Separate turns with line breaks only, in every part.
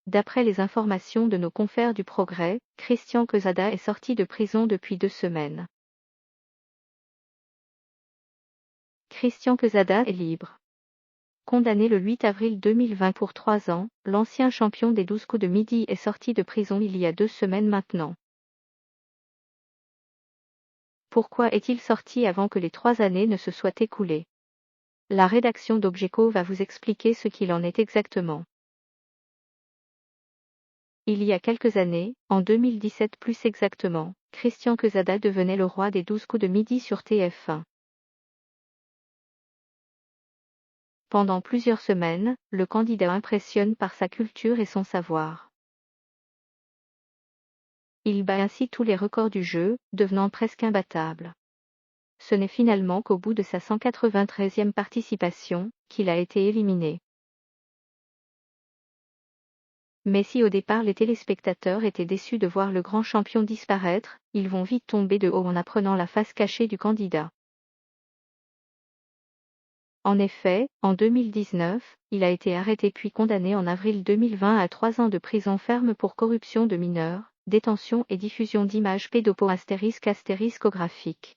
D'après les informations de nos confrères du Progrès, Christian Quezada est sorti de prison depuis 2 semaines. Christian Quezada est libre. Condamné le 8 avril 2020 pour 3 ans, l'ancien champion des 12 coups de midi est sorti de prison il y a 2 semaines maintenant. Pourquoi est-il sorti avant que les 3 années ne se soient écoulées? La rédaction d'Objeco va vous expliquer ce qu'il en est exactement. Il y a quelques années, en 2017 plus exactement, Christian Quezada devenait le roi des 12 coups de midi sur TF1. Pendant plusieurs semaines, le candidat impressionne par sa culture et son savoir. Il bat ainsi tous les records du jeu, devenant presque imbattable. Ce n'est finalement qu'au bout de sa 193e participation, qu'il a été éliminé. Mais si au départ les téléspectateurs étaient déçus de voir le grand champion disparaître, ils vont vite tomber de haut en apprenant la face cachée du candidat. En effet, en 2019, il a été arrêté puis condamné en avril 2020 à 3 ans de prison ferme pour corruption de mineurs, détention et diffusion d'images pédopornographiques.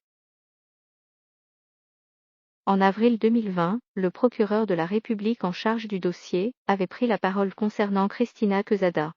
En avril 2020, le procureur de la République en charge du dossier avait pris la parole concernant Christina Quezada.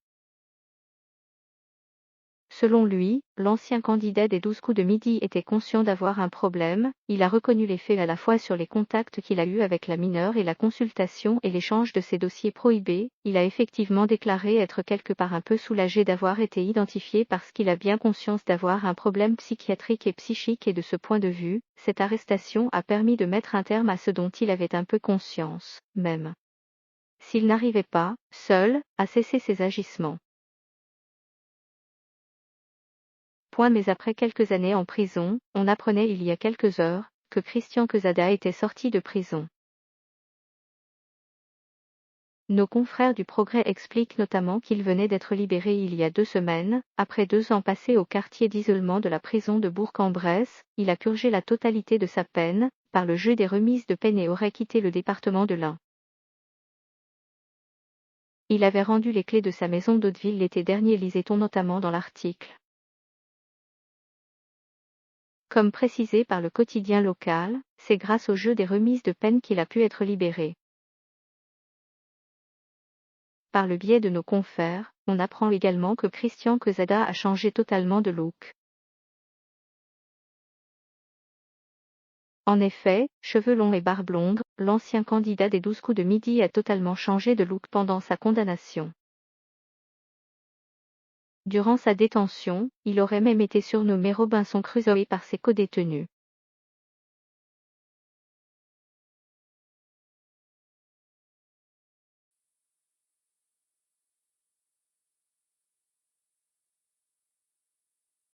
Selon lui, l'ancien candidat des 12 coups de midi était conscient d'avoir un problème, il a reconnu les faits à la fois sur les contacts qu'il a eus avec la mineure et la consultation et l'échange de ses dossiers prohibés, il a effectivement déclaré être quelque part un peu soulagé d'avoir été identifié parce qu'il a bien conscience d'avoir un problème psychiatrique et psychique et de ce point de vue, cette arrestation a permis de mettre un terme à ce dont il avait un peu conscience, même s'il n'arrivait pas, seul, à cesser ses agissements. Mais après quelques années en prison, on apprenait il y a quelques heures que Christian Quezada était sorti de prison. Nos confrères du Progrès expliquent notamment qu'il venait d'être libéré il y a 2 semaines, après 2 ans passés au quartier d'isolement de la prison de Bourg-en-Bresse. Il a purgé la totalité de sa peine, par le jeu des remises de peine et aurait quitté le département de l'Ain. Il avait rendu les clés de sa maison d'Hauteville l'été dernier, lisait-on notamment dans l'article. Comme précisé par le quotidien local, c'est grâce au jeu des remises de peine qu'il a pu être libéré. Par le biais de nos confrères, on apprend également que Christian Quezada a changé totalement de look. En effet, cheveux longs et barbe blonde, l'ancien candidat des 12 coups de midi a totalement changé de look pendant sa condamnation. Durant sa détention, il aurait même été surnommé Robinson Crusoe par ses codétenus.